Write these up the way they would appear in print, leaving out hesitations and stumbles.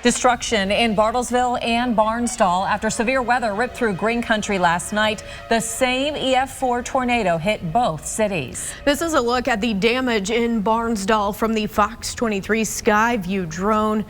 Destruction in Bartlesville and Barnsdall after severe weather ripped through green country last night. The same EF4 tornado hit both cities. This is a look at the damage in Barnsdall from the FOX23 sky view drone.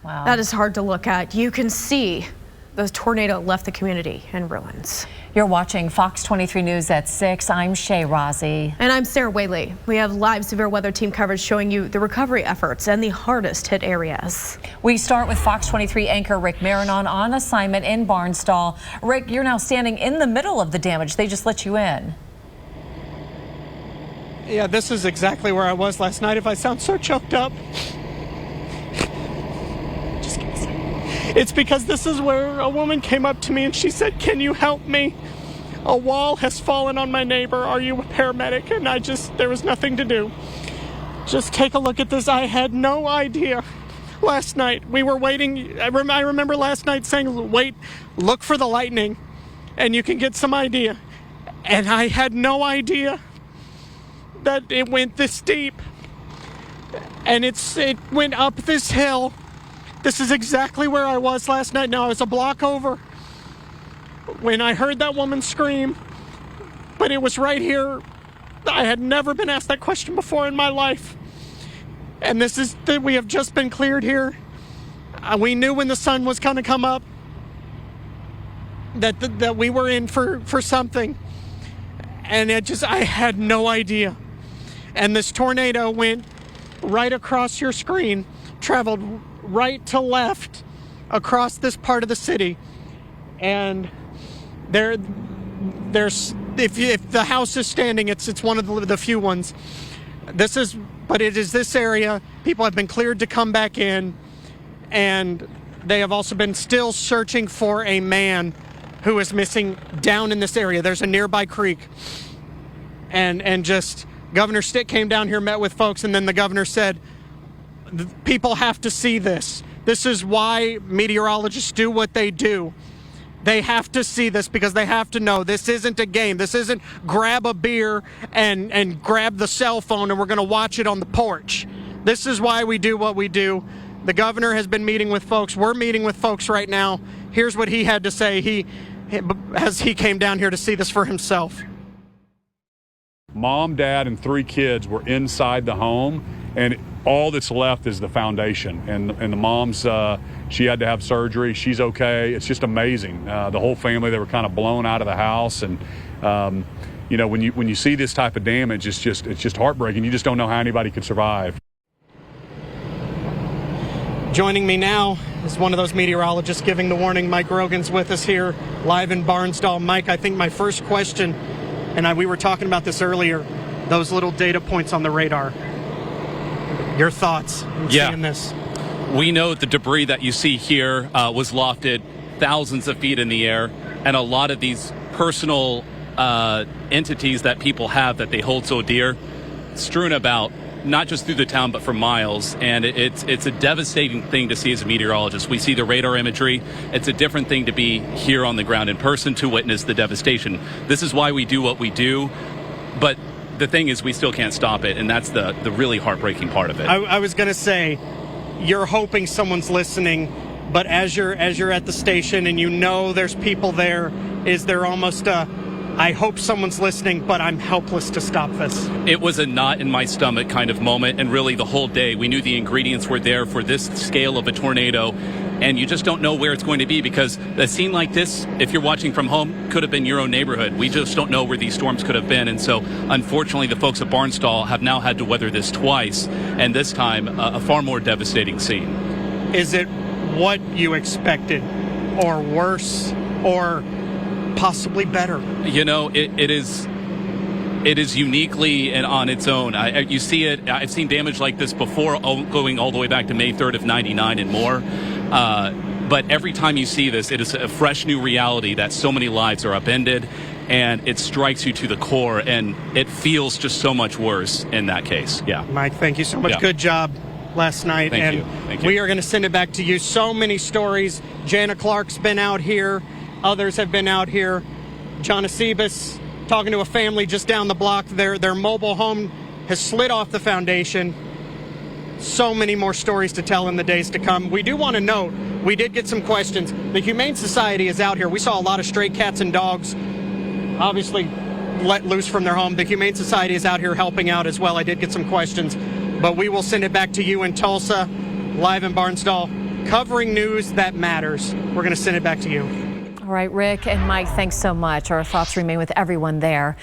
Wow. That is hard to look at. You can see the tornado left the community in ruins. You're watching Fox 23 News at 6. I'm Shay Rozzi. And I'm Sarah Whaley. We have live severe weather team coverage showing you the recovery efforts and the hardest hit areas. We start with Fox 23 anchor Rick Marinon on assignment in Barnsdall. Rick, you're now standing in the middle of the damage. They just let you in. Yeah, this is exactly where I was last night. If I sound so choked up, just give me a second. It's because this is where a woman came up to me and she said, "Can you help me? A wall has fallen on my neighbor. Are you a paramedic?" And there was nothing to do. Just take a look at this. I had no idea. Last night, we were waiting. I remember last night saying, "Wait, look for the lightning, and you can get some idea." And I had no idea that it went this deep. And it went up this hill. This is exactly where I was last night. Now, I was a block over when I heard that woman scream, but it was right here. I had never been asked that question before in my life. And we have just been cleared here. We knew when the sun was going to come up that we were in for something. And I had no idea. And this tornado went right across your screen, traveled right to left across this part of the city. And there's if the house is standing, it's one of the few ones. But it is this area. People have been cleared to come back in, and they have also been still searching for a man who is missing down in this area. There's a nearby creek, and just Governor Stitt came down here, met with folks, and then the governor said, people have to see this. This is why meteorologists do what they do. They have to see this because they have to know this isn't a game. This isn't grab a beer and grab the cell phone and we're going to watch it on the porch. This is why we do what we do. The governor has been meeting with folks. We're meeting with folks right now. Here's what he had to say as he came down here to see this for himself. Mom, dad, and 3 kids were inside the home, and all that's left is the foundation. And the mom's, she had to have surgery. She's okay. It's just amazing. The whole family, they were kind of blown out of the house. And, you know, when you see this type of damage, it's just heartbreaking. You just don't know how anybody could survive. Joining me now is one of those meteorologists giving the warning. Mike Rogan's with us here live in Barnsdall. Mike, I think my first question, and we were talking about this earlier, those little data points on the radar. Your thoughts in seeing this? We know the debris that you see here was lofted thousands of feet in the air, and a lot of these personal entities that people have that they hold so dear, strewn about, not just through the town, but for miles. And it's a devastating thing to see as a meteorologist. We see the radar imagery. It's a different thing to be here on the ground in person to witness the devastation. This is why we do what we do. But the thing is, we still can't stop it, and that's the really heartbreaking part of it. I was going to say, you're hoping someone's listening, but as you're at the station and you know there's people there, is there almost I hope someone's listening, but I'm helpless to stop this? It was a knot in my stomach kind of moment, and really the whole day. We knew the ingredients were there for this scale of a tornado, and you just don't know where it's going to be, because a scene like this, if you're watching from home, could have been your own neighborhood. We just don't know where these storms could have been, and so unfortunately the folks at Barnsdall have now had to weather this twice, and this time a far more devastating scene. Is it what you expected, or worse, or possibly better? You know, it is uniquely and on its own. You see it. I've seen damage like this before, going all the way back to May 3rd of '99 and more. But every time you see this, it is a fresh new reality that so many lives are upended, and it strikes you to the core, and it feels just so much worse in that case. Yeah. Mike, thank you so much. Yeah. Good job last night. Thank you. We are going to send it back to you. So many stories. Jana Clark's been out here. Others have been out here. John Acebus, talking to a family just down the block. Their mobile home has slid off the foundation. So many more stories to tell in the days to come. We do want to note, we did get some questions. The Humane Society is out here. We saw a lot of stray cats and dogs, obviously let loose from their home. The Humane Society is out here helping out as well. I did get some questions, but we will send it back to you in Tulsa, live in Barnsdall, covering news that matters. We're going to send it back to you. All right, Rick and Mike, thanks so much. Our thoughts remain with everyone there.